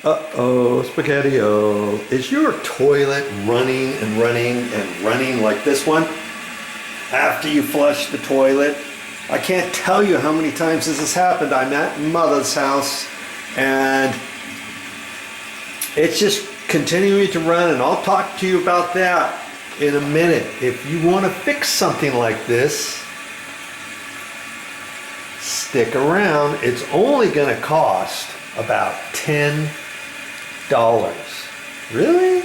Uh-oh, Spaghetti-O. Is your toilet running and running and running like this one after you flush the toilet? I can't tell you how many times this has happened. I'm at Mother's house and it's just continuing to run, and I'll talk to you about that in a minute. If you want to fix something like this, stick around. It's only going to cost about $10. Really?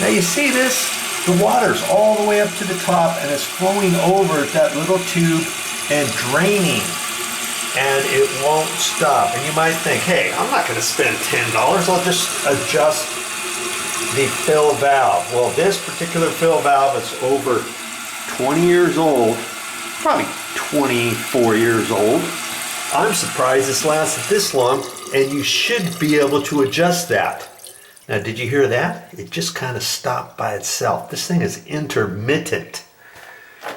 Now you see this? The water's all the way up to the top and it's flowing over that little tube and draining, and it won't stop. And you might think, hey, I'm not going to spend $10. I'll just adjust the fill valve. Well, this particular fill valve is over 20 years old, probably 24 years old. I'm surprised this lasted this long, and you should be able to adjust that. Now, did you hear that? It just kind of stopped by itself. This thing is intermittent,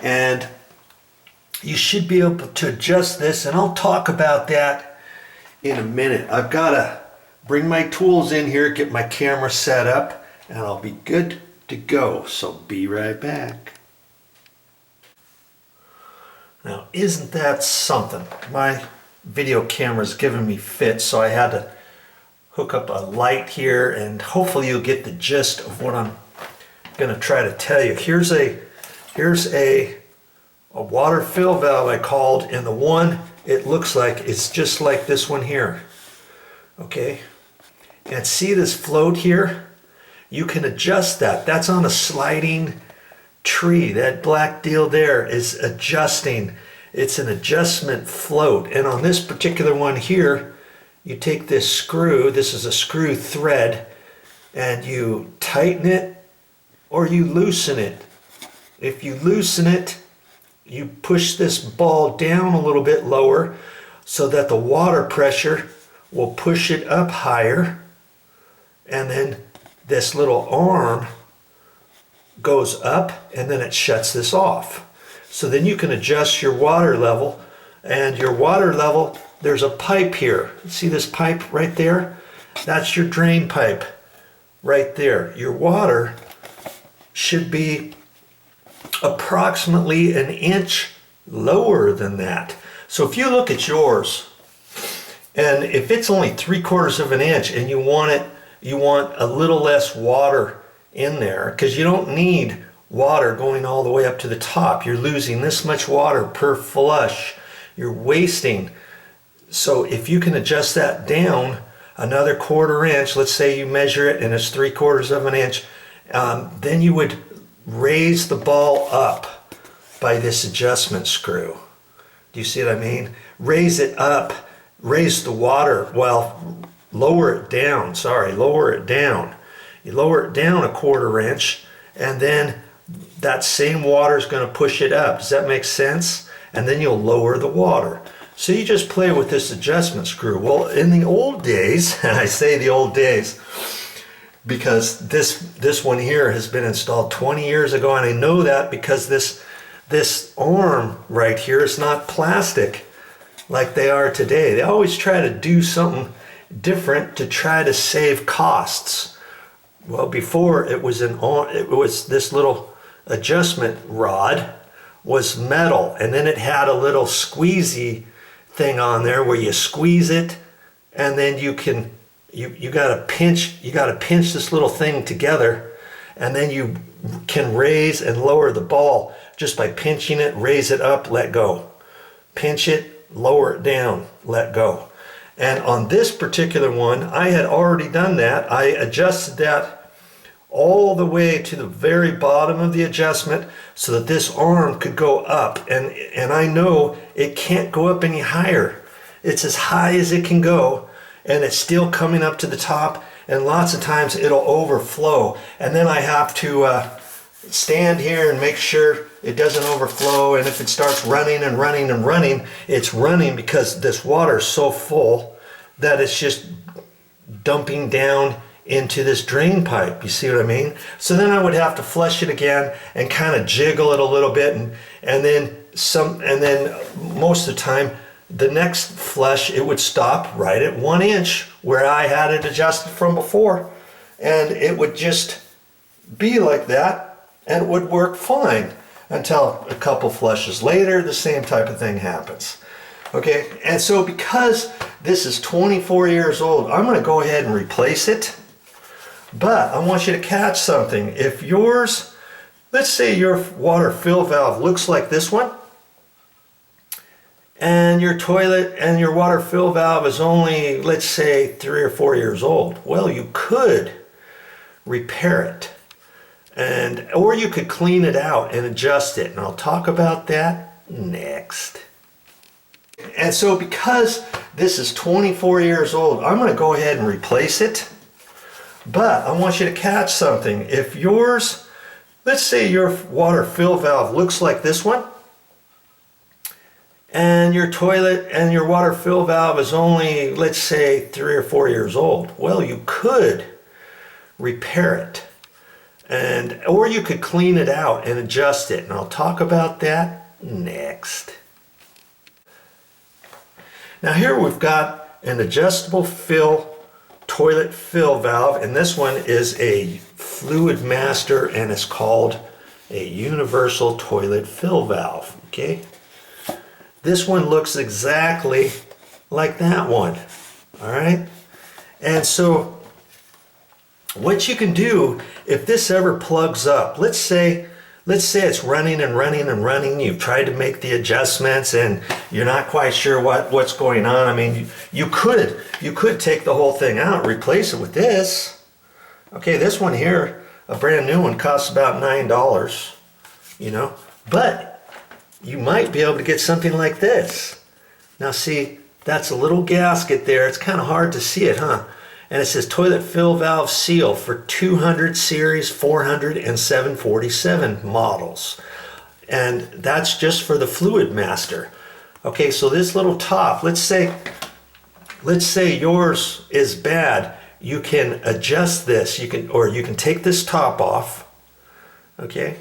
and you should be able to adjust this, and I'll talk about that in a minute. I've got to bring my tools in here, get my camera set up, and I'll be good to go. So be right back. Now, isn't that something? My video camera's giving me fits, so I had to hook up a light here, and hopefully you'll get the gist of what I'm going to try to tell you. Here's a water fill valve I called, and the one it looks like it's just like this one here. Okay, and see this float here? You can adjust that. That's on a sliding tree. That black deal there is adjusting. It's an adjustment float. And on this particular one here, you take this screw, this is a screw thread, and you tighten it or you loosen it. If you loosen it, you push this ball down a little bit lower so that the water pressure will push it up higher, and then this little arm goes up and then it shuts this off. So then you can adjust your water level, and your water level, there's a pipe here. See this pipe right there? That's your drain pipe right there. Your water should be approximately an inch lower than that. So if you look at yours, and if it's only 3/4 of an inch and you want a little less water in there, because you don't need water going all the way up to the top. You're losing this much water per flush. You're wasting. So if you can adjust that down another 1/4 inch, let's say you measure it and it's 3/4 of an inch, then you would raise the ball up by this adjustment screw. Do you see what I mean? Raise it up, raise the water, well, lower it down, lower it down. You lower it down a 1/4 inch, and then that same water is going to push it up. Does that make sense? And then you'll lower the water. So you just play with this adjustment screw. Well, in the old days, and I say the old days because this one here has been installed 20 years ago, and I know that because this arm right here is not plastic like they are today. They always try to do something different to try to save costs. Well, before it was this little adjustment rod was metal, and then it had a little squeezy thing on there where you squeeze it, and then you gotta pinch this little thing together, and then you can raise and lower the ball just by pinching it, raise it up, let go. Pinch it, lower it down, let go. And on this particular one, I had already done that. I adjusted that all the way to the very bottom of the adjustment so that this arm could go up. And I know it can't go up any higher. It's as high as it can go, and it's still coming up to the top, and lots of times it'll overflow. And then I have to stand here and make sure it doesn't overflow, and if it starts running and running and running, it's running because this water is so full that it's just dumping down into this drain pipe. You see what I mean? So then I would have to flush it again and kind of jiggle it a little bit, and then most of the time the next flush, it would stop right at 1 inch where I had it adjusted from before. And it would just be like that, and it would work fine until a couple flushes later, the same type of thing happens. Okay, and so because this is 24 years old, I'm gonna go ahead and replace it. But I want you to catch something. If yours, let's say your water fill valve looks like this one, and your toilet and your water fill valve is only, let's say, 3 or 4 years old, well, you could repair it, or you could clean it out and adjust it, and I'll talk about that next. And so because this is 24 years old, I'm going to go ahead and replace it. But I want you to catch something. If yours, let's say your water fill valve looks like this one, and your toilet and your water fill valve is only, let's say, 3 or 4 years old, well, you could repair it, or you could clean it out and adjust it, and I'll talk about that next. Now here we've got an adjustable toilet fill valve, and this one is a Fluid Master, and it's called a universal toilet fill valve. Okay, this one looks exactly like that one. All right, and so what you can do if this ever plugs up, let's say it's running and running and running, you've tried to make the adjustments and you're not quite sure what's going on. I mean, you could take the whole thing out, replace it with this. Okay, this one here, a brand new one, costs about $9, you know, but you might be able to get something like this. Now see, that's a little gasket there. It's kind of hard to see it, huh? And it says toilet fill valve seal for 200 series, 400 and 747 models. And that's just for the Fluid Master. Okay, so this little top, let's say yours is bad. You can adjust this. You can take this top off. Okay,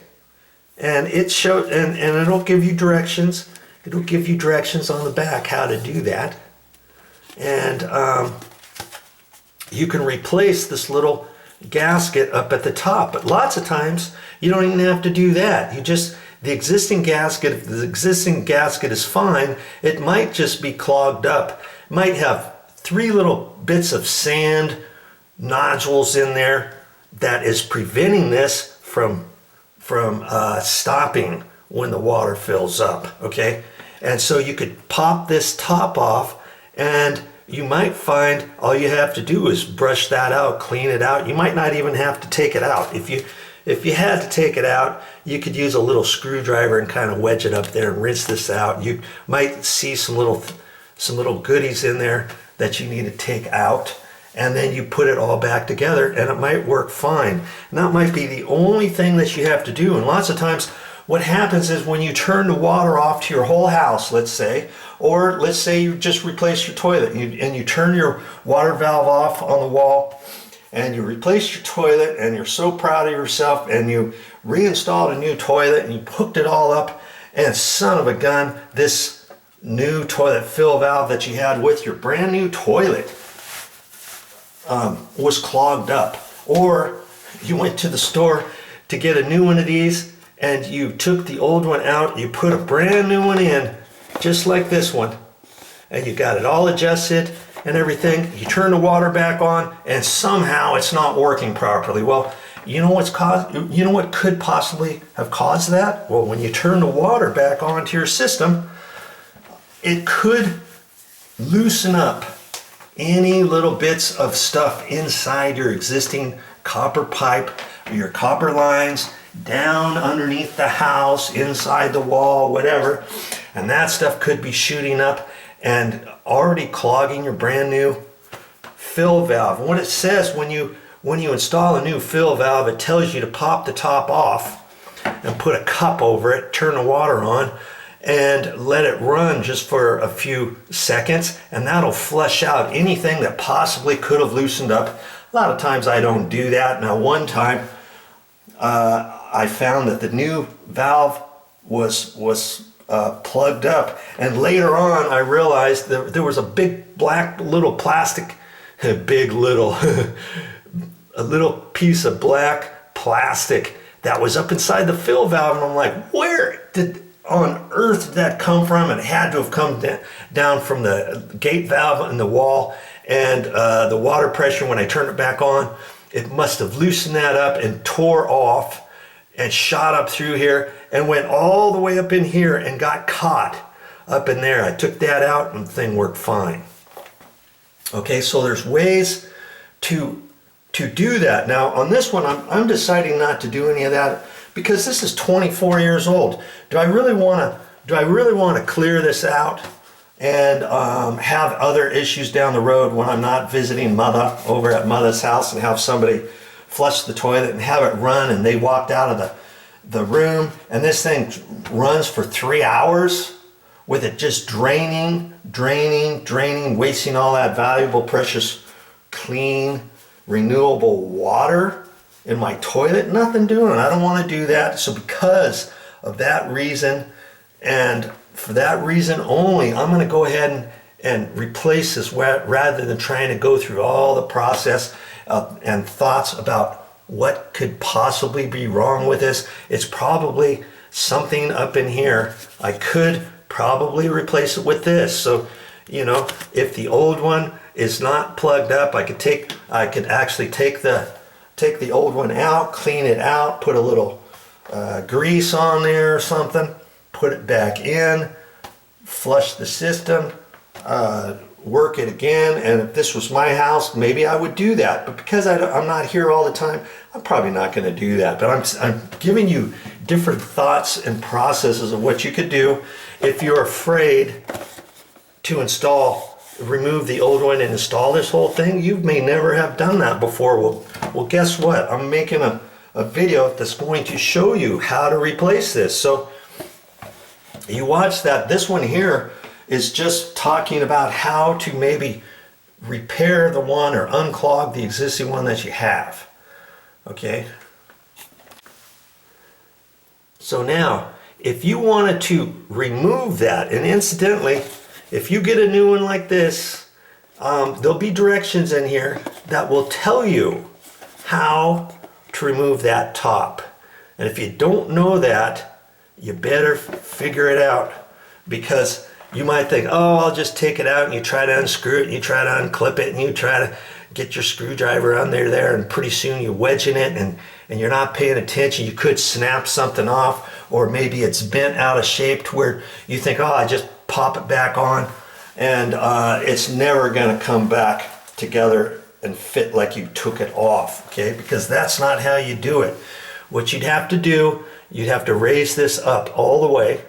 and and it'll give you directions. It'll give you directions on the back how to do that. And you can replace this little gasket up at the top, but lots of times you don't even have to do that. The existing gasket, if the existing gasket is fine, it might just be clogged up. It might have 3 little bits of sand nodules in there that is preventing this from stopping when the water fills up. Okay, and so you could pop this top off, and you might find all you have to do is brush that out, clean it out. You might not even have to take it out. If you had to take it out, you could use a little screwdriver and kind of wedge it up there and rinse this out. You might see some little goodies in there that you need to take out, and then you put it all back together and it might work fine. And that might be the only thing that you have to do. And lots of times what happens is when you turn the water off to your whole house, let's say, or let's say you just replace your toilet and you turn your water valve off on the wall and you replace your toilet and you're so proud of yourself and you reinstalled a new toilet and you hooked it all up, and son of a gun, this new toilet fill valve that you had with your brand new toilet was clogged up. Or you went to the store to get a new one of these and you took the old one out, you put a brand new one in, just like this one, and you got it all adjusted and everything. You turn the water back on and somehow it's not working properly. Well, you know what could possibly have caused that? Well, when you turn the water back onto your system, it could loosen up any little bits of stuff inside your existing copper pipe, or your copper lines, down underneath the house, inside the wall, whatever. And that stuff could be shooting up and already clogging your brand new fill valve. And what it says when you install a new fill valve, it tells you to pop the top off and put a cup over it, turn the water on, and let it run just for a few seconds, and that'll flush out anything that possibly could have loosened up. A lot of times I don't do that. Now one time I found that the new valve was plugged up. And later on, I realized that there was a big black little plastic, a little piece of black plastic that was up inside the fill valve. And I'm like, where on earth did that come from? It had to have come down from the gate valve in the wall, and the water pressure, when I turned it back on, it must have loosened that up and tore off and shot up through here and went all the way up in here and got caught up in there. I took that out and the thing worked fine. Okay, so there's ways to do that. Now on this one, I'm deciding not to do any of that because this is 24 years old. Do I really want to clear this out and have other issues down the road when I'm not visiting Mother over at Mother's house and have somebody flush the toilet and have it run and they walked out of the room and this thing runs for 3 hours with it just draining, wasting all that valuable, precious, clean, renewable water in my toilet? Nothing doing. I don't want to do that. So because of that reason, and for that reason only, I'm going to go ahead and replace this rather than trying to go through all the process and thoughts about what could possibly be wrong with this. It's probably something up in here. I could probably replace it with this. So, you know, if the old one is not plugged up, I could actually take the old one out, clean it out, put a little grease on there or something, put it back in, flush the system, work it again. And if this was my house, maybe I would do that. But because I'm not here all the time, I'm probably not going to do that. But I'm giving you different thoughts and processes of what you could do if you're afraid to remove the old one and install this whole thing. You may never have done that before. Well, guess what? I'm making a video that's going to show you how to replace this. So you watch that. This one here is just talking about how to maybe repair the one or unclog the existing one that you have. Okay? So now, if you wanted to remove that, and incidentally, if you get a new one like this, there'll be directions in here that will tell you how to remove that top. And if you don't know that, you better figure it out, because you might think, oh, I'll just take it out, and you try to unscrew it, and you try to unclip it, and you try to get your screwdriver under there, and pretty soon you're wedging it, and you're not paying attention. You could snap something off, or maybe it's bent out of shape to where you think, oh, I just pop it back on, and it's never going to come back together and fit like you took it off, okay? Because that's not how you do it. What you'd have to do, you'd have to raise this up all the way,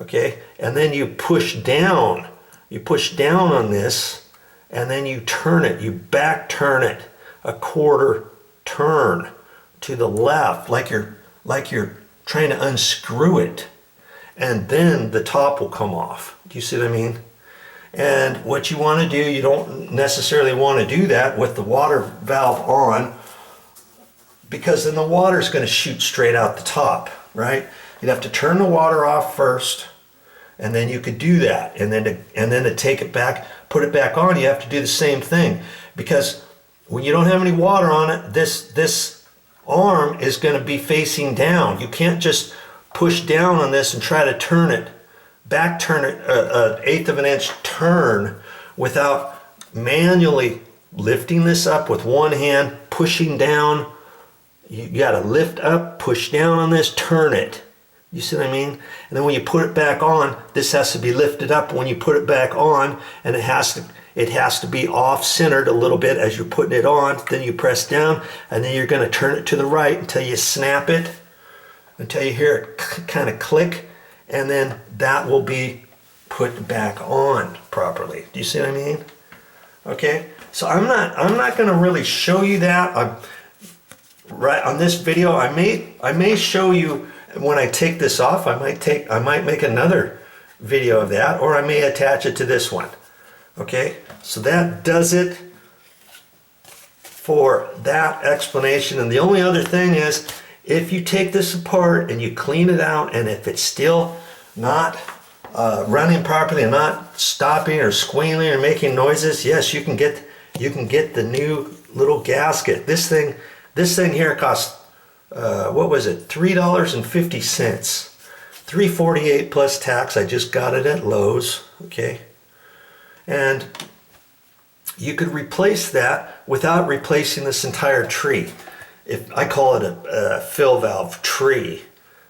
okay? And then you push down. You push down on this, and then you turn it. You back turn it a quarter turn to the left, like you're trying to unscrew it. And then the top will come off. Do you see what I mean? And what you want to do, you don't necessarily want to do that with the water valve on, because then the water is going to shoot straight out the top, right? You'd have to turn the water off first, and then you could do that. And then to take it back, put it back on, you have to do the same thing. Because when you don't have any water on it, this arm is going to be facing down. You can't just push down on this and try to turn it, back turn it an eighth of an inch turn without manually lifting this up with one hand, pushing down. You got to lift up, push down on this, turn it. You see what I mean? And then when you put it back on, this has to be lifted up when you put it back on, and it has to be off-centered a little bit as you're putting it on. Then you press down, and then you're going to turn it to the right until you snap it, until you hear it kind of click, and then that will be put back on properly. Do you see what I mean? Okay, so I'm not going to really show you that. Right on this video, I may show you when I take this off. I might make another video of that, or I may attach it to this one. Okay, so that does it for that explanation. And the only other thing is, if you take this apart and you clean it out, and if it's still not running properly and not stopping or squealing or making noises, yes, you can get the new little gasket. This thing here cost what was it? $3.50. $3.48 plus tax. I just got it at Lowe's. Okay, and you could replace that without replacing this entire tree. I call it a fill valve tree.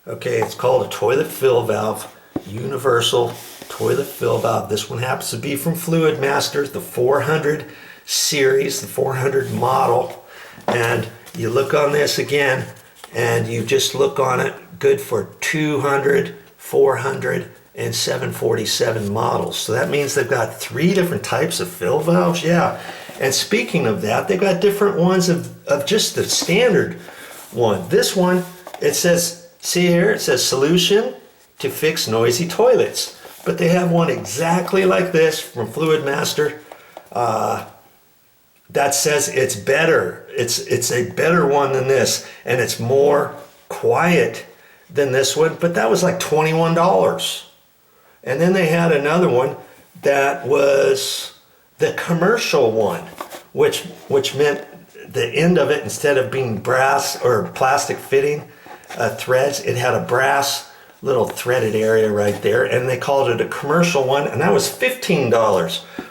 Okay, it's called a toilet fill valve, universal toilet fill valve. This one happens to be from Fluid Masters, the 400 series, the 400 model. And you look on this again, and you just look on it, good for 200, 400, and 747 models. So that means they've got 3 different types of fill valves. Yeah. And speaking of that, they've got different ones of just the standard one. This one, it says, see here, it says solution to fix noisy toilets. But they have one exactly like this from Fluid Master that says it's better. It's a better one than this, and it's more quiet than this one, but that was like $21. And then they had another one that was the commercial one, which meant the end of it, instead of being brass or plastic fitting threads, it had a brass little threaded area right there, and they called it a commercial one, and that was $15.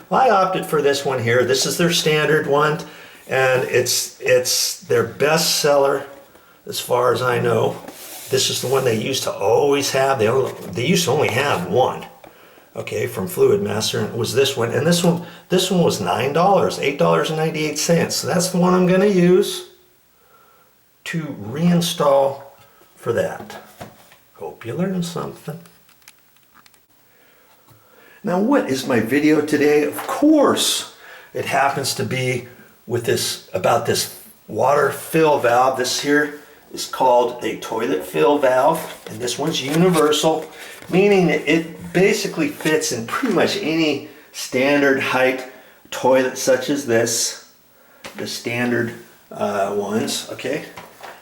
Well, I opted for this one here. This is their standard one, and it's their best seller as far as I know. This is the one they used to always have. They used to only have one, okay, from Fluid Master, and it was this one. And this one was $9, $8.98. So that's the one I'm going to use to reinstall for that. Hope you learned something. Now, what is my video today? Of course, it happens to be with this, about this water fill valve. This here is called a toilet fill valve, and this one's universal, meaning that it basically fits in pretty much any standard height toilet, such as this, the standard ones, okay?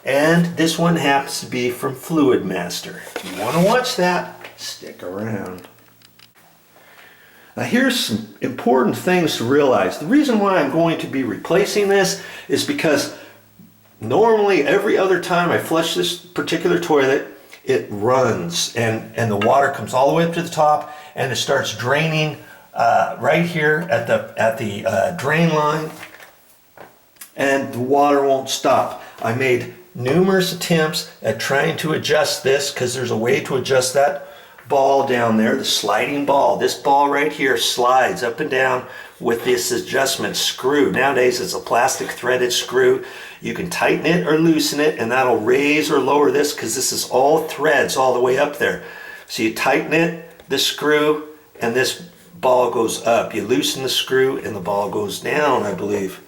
And this one happens to be from Fluid Master. If you want to watch that, stick around. Now here's some important things to realize. The reason why I'm going to be replacing this is because normally every other time I flush this particular toilet, it runs and the water comes all the way up to the top, and it starts draining right here at the drain line, and the water won't stop. I made numerous attempts at trying to adjust this, because there's a way to adjust that ball down there, the sliding ball. This ball right here slides up and down with this adjustment screw. Nowadays it's a plastic threaded screw. You can tighten it or loosen it, and that'll raise or lower this, because this is all threads all the way up there. So you tighten it, the screw, and this ball goes up. You loosen the screw and the ball goes down, I believe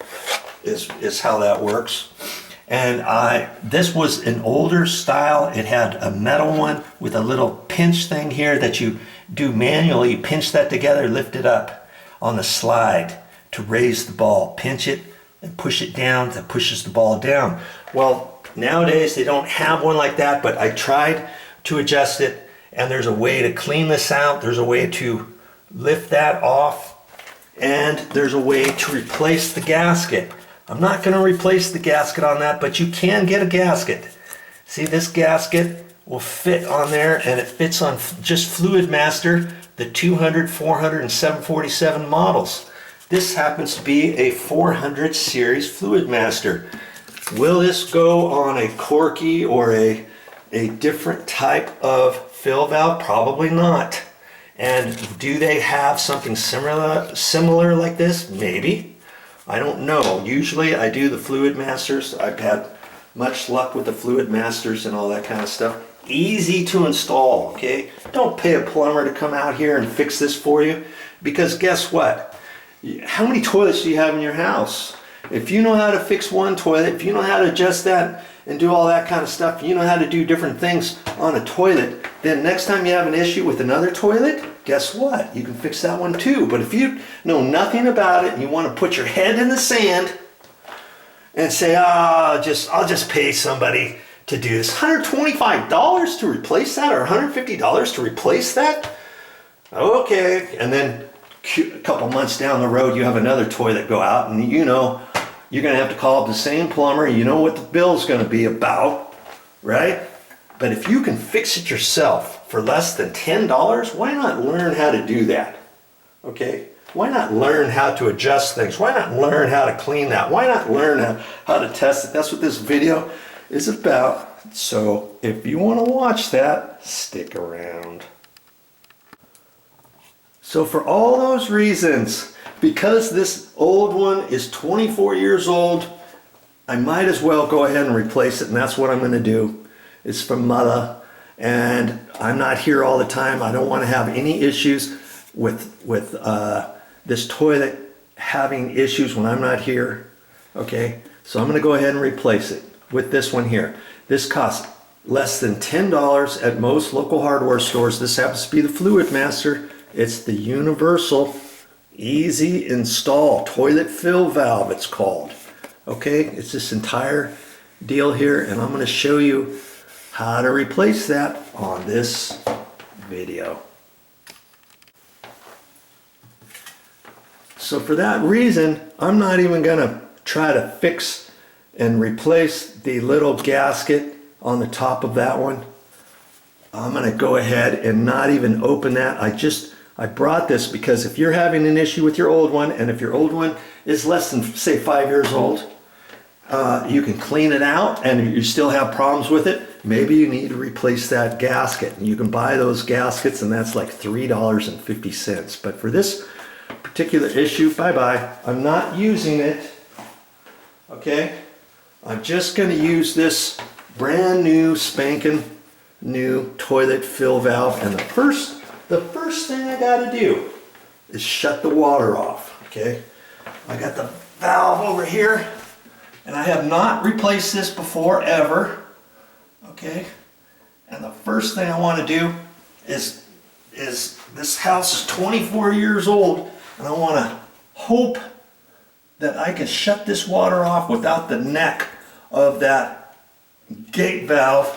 is how that works. And this was an older style. It had a metal one with a little pinch thing here that you do manually. You pinch that together, lift it up on the slide to raise the ball. Pinch it and push it down. That pushes the ball down. Well, nowadays they don't have one like that, but I tried to adjust it, and there's a way to clean this out. There's a way to lift that off, and there's a way to replace the gasket. I'm not going to replace the gasket on that, but you can get a gasket. See, this gasket will fit on there, and it fits on just Fluid Master, the 200, 400, and 747 models. This happens to be a 400 series Fluid Master. Will this go on a corky or a different type of fill valve? Probably not. And do they have something similar like this? Maybe. I don't know. Usually I do the Fluid Masters. I've had much luck with the Fluid Masters and all that kind of stuff. Easy to install, okay? Don't pay a plumber to come out here and fix this for you, because guess what? How many toilets do you have in your house? If you know how to fix one toilet, if you know how to adjust that and do all that kind of stuff, you know how to do different things on a toilet, then next time you have an issue with another toilet, guess what? You can fix that one too. But if you know nothing about it and you want to put your head in the sand and say, I'll just pay somebody to do this. $125 to replace that, or $150 to replace that? Okay, and then a couple months down the road, you have another toilet go out, and you know you're gonna have to call up the same plumber. You know what the bill's gonna be about, right? But if you can fix it yourself for less than $10, why not learn how to do that? Okay? Why not learn how to adjust things? Why not learn how to clean that? Why not learn how to test it? That's what this video is about. So if you want to watch that, stick around. So for all those reasons, because this old one is 24 years old, I might as well go ahead and replace it, and that's what I'm going to do. It's from Mother, and I'm not here all the time. I don't want to have any issues with this toilet having issues when I'm not here. Okay, so I'm going to go ahead and replace it with this one here. This costs less than $10 at most local hardware stores. This happens to be the Fluid Master. It's the universal easy install toilet fill valve, it's called. Okay, it's this entire deal here, and I'm going to show you how to replace that on this video. So for that reason, I'm not even going to try to fix and replace the little gasket on the top of that one. I'm going to go ahead and not even open that. I brought this because if you're having an issue with your old one, and if your old one is less than, say, 5 years old, you can clean it out and you still have problems with it. Maybe you need to replace that gasket. And you can buy those gaskets, and that's like $3.50. But for this particular issue, bye-bye. I'm not using it. Okay? I'm just going to use this brand new spanking new toilet fill valve, and the first thing I got to do is shut the water off. Okay? I got the valve over here, and I have not replaced this before ever. Okay? And the first thing I want to do is this house is 24 years old, and I want to hope that I can shut this water off without the neck of that gate valve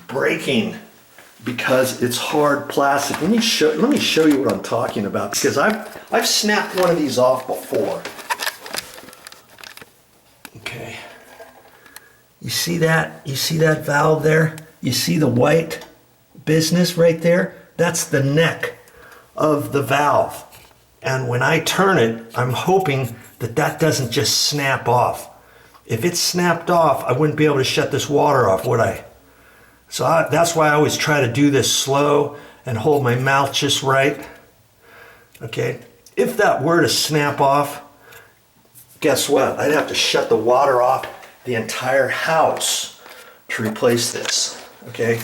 breaking, because it's hard plastic. Let me show you what I'm talking about, because I've snapped one of these off before. Okay. You see that? You see that valve there? You see the white business right there? That's the neck of the valve. And when I turn it, I'm hoping that that doesn't just snap off. If it snapped off, I wouldn't be able to shut this water off, would I? So that's why I always try to do this slow and hold my mouth just right. Okay? If that were to snap off, guess what? I'd have to shut the water off the entire house to replace this. Okay?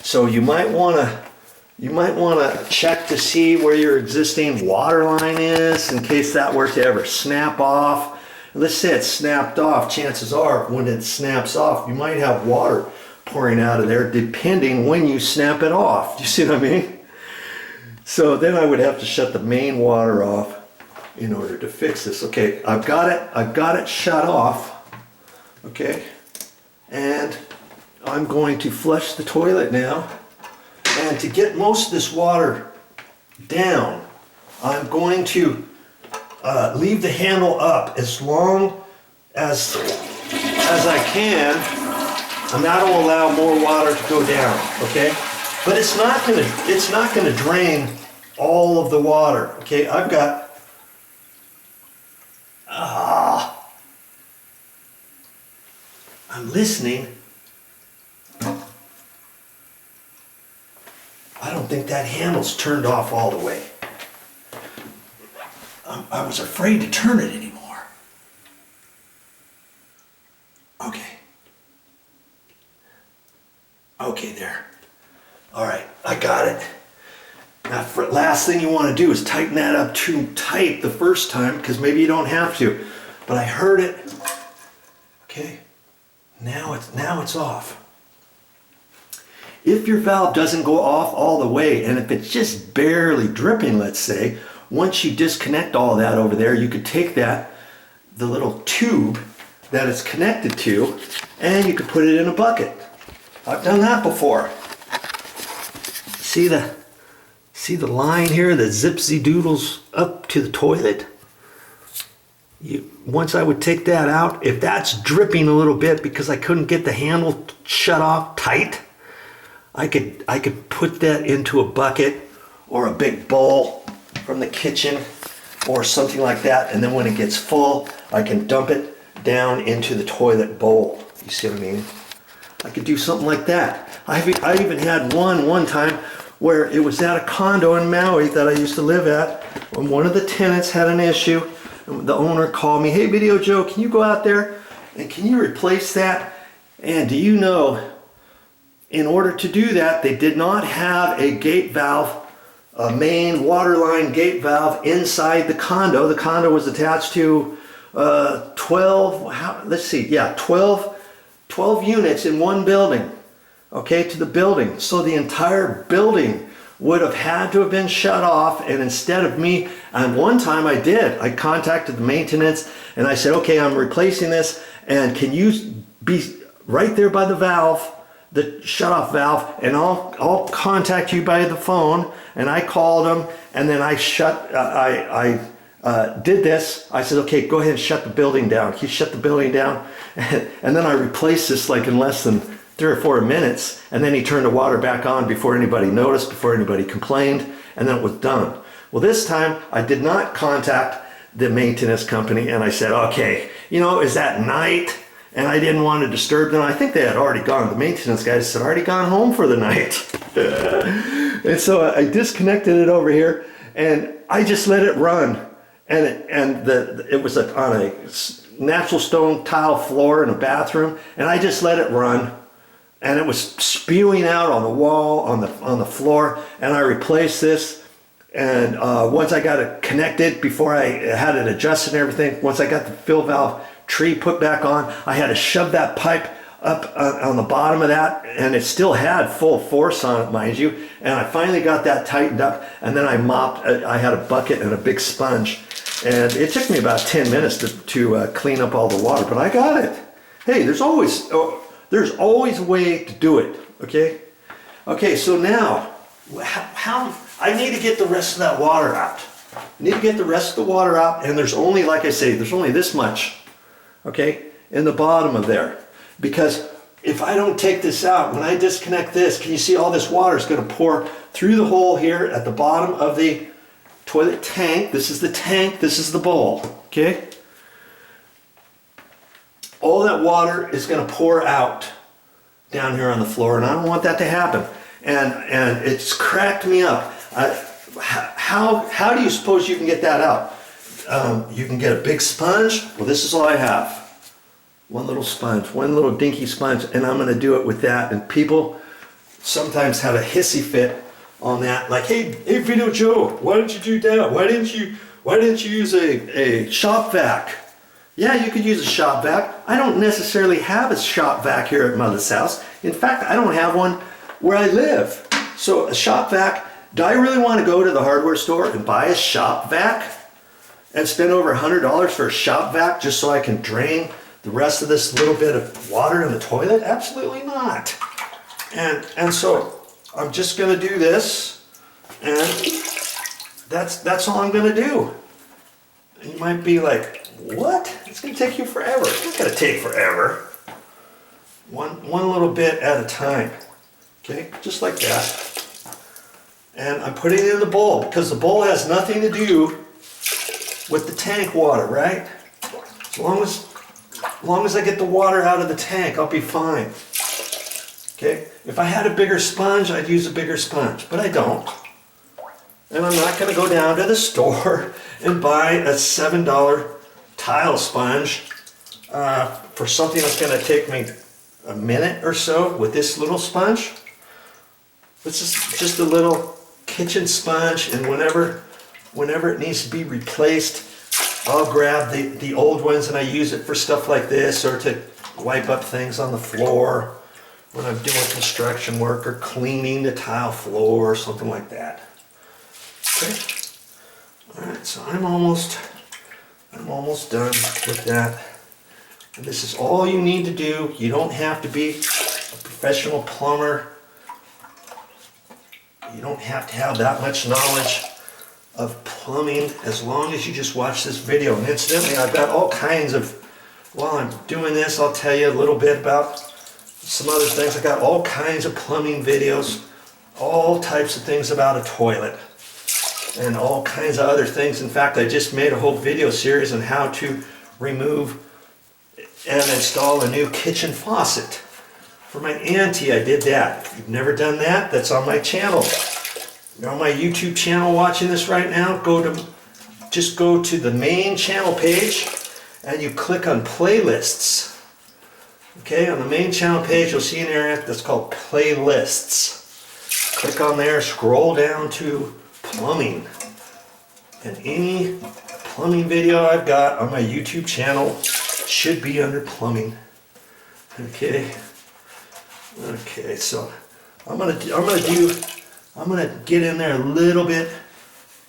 So you might want to check to see where your existing water line is in case that were to ever snap off. Let's say it snapped off. Chances are when it snaps off, you might have water pouring out of there depending when you snap it off. Do you see what I mean? So then I would have to shut the main water off in order to fix this. Okay, I've got it shut off. Okay, and I'm going to flush the toilet now. And to get most of this water down, I'm going to leave the handle up as long as I can, and that'll allow more water to go down. Okay, but it's not gonna drain all of the water. Okay, I've got I'm listening. I don't think that handle's turned off all the way. I was afraid to turn it anymore. Okay. Okay, there. All right, I got it. Now, last thing you want to do is tighten that up too tight the first time, because maybe you don't have to. But I heard it. Okay. Now it's off. If your valve doesn't go off all the way, and if it's just barely dripping, let's say, once you disconnect all that over there, you could take the little tube that it's connected to, and you can put it in a bucket. I've done that before. See the line here that zipsy doodles up to the toilet? Once I would take that out, if that's dripping a little bit because I couldn't get the handle shut off tight, I could put that into a bucket or a big bowl from the kitchen or something like that, and then when it gets full, I can dump it down into the toilet bowl. You see what I mean? I could do something like that. I even had one time where it was at a condo in Maui that I used to live at, when one of the tenants had an issue. The owner called me, "Hey, Video Joe, can you go out there and can you replace that?" And do you know, in order to do that, they did not have a gate valve, a main water line gate valve inside the condo. The condo was attached to 12 units in one building, okay, to the building. So the entire building would have had to have been shut off, and instead of me, and one time I contacted the maintenance and I said, "Okay, I'm replacing this, and can you be right there by the valve, the shut-off valve, and I'll contact you by the phone." And I called him, and then I did this. I said, "Okay, go ahead and shut the building down." He shut the building down, and then I replaced this like in less than 3 or 4 minutes, and then he turned the water back on before anybody noticed, before anybody complained, and then it was done. Well, this time I did not contact the maintenance company, and I said, "Okay, you know, is that night?" And I didn't want to disturb them. I think they had already gone. The maintenance guys had already gone home for the night. And so I disconnected it over here, and I just let it run. And it was on a natural stone tile floor in a bathroom, and I just let it run. And it was spewing out on the wall, on the floor, and I replaced this. And once I got it connected, before I had it adjusted and everything, once I got the fill valve tree put back on, I had to shove that pipe up on the bottom of that, and it still had full force on it, mind you. And I finally got that tightened up, and then I mopped. I had a bucket and a big sponge, and it took me about 10 minutes to clean up all the water, but I got it. Hey, there's always a way to do it, okay? Okay, so now, how I need to get the rest of that water out. I need to get the rest of the water out, and there's only, like I say, there's only this much, okay, in the bottom of there. Because if I don't take this out, when I disconnect this, can you see all this water is going to pour through the hole here at the bottom of the toilet tank. This is the tank, this is the bowl, okay? All that water is going to pour out down here on the floor, and I don't want that to happen. And it's cracked me up. How do you suppose you can get that out? You can get a big sponge. Well, this is all I have. One little sponge, one little dinky sponge, and I'm going to do it with that. And people sometimes have a hissy fit on that, like, hey, Video Joe, why didn't you do that? Why didn't you use a shop vac? Yeah, you could use a shop vac. I don't necessarily have a shop vac here at Mother's house. In fact, I don't have one where I live. So a shop vac, do I really want to go to the hardware store and buy a shop vac and spend over $100 for a shop vac just so I can drain the rest of this little bit of water in the toilet? Absolutely not. And so I'm just going to do this, and that's all I'm going to do. And you might be like, what? It's going to take you forever. It's not going to take forever. One little bit at a time. Okay, just like that. And I'm putting it in the bowl because the bowl has nothing to do with the tank water, right? As long as I get the water out of the tank, I'll be fine. Okay, if I had a bigger sponge, I'd use a bigger sponge, but I don't. And I'm not going to go down to the store and buy a $7 tile sponge for something that's going to take me a minute or so with this little sponge. This is just a little kitchen sponge, and whenever it needs to be replaced, I'll grab the old ones and I use it for stuff like this, or to wipe up things on the floor when I'm doing construction work or cleaning the tile floor or something like that. Okay. All right, so I'm almost done with that. And this is all you need to do. You don't have to be a professional plumber. You don't have to have that much knowledge of plumbing as long as you just watch this video. And incidentally, I've got all kinds of, while I'm doing this, I'll tell you a little bit about some other things. I got all kinds of plumbing videos, all types of things about a toilet, and all kinds of other things. In fact, I just made a whole video series on how to remove and install a new kitchen faucet. For my auntie, I did that. If you've never done that, that's on my channel. You're on my YouTube channel watching this right now, just go to the main channel page and you click on playlists. Okay, on the main channel page, you'll see an area that's called playlists. Click on there, scroll down to plumbing. And any plumbing video I've got on my YouTube channel should be under plumbing. Okay. Okay, so I'm gonna get in there a little bit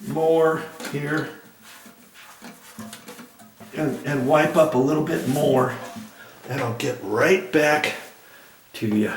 more here and wipe up a little bit more, and I'll get right back to you.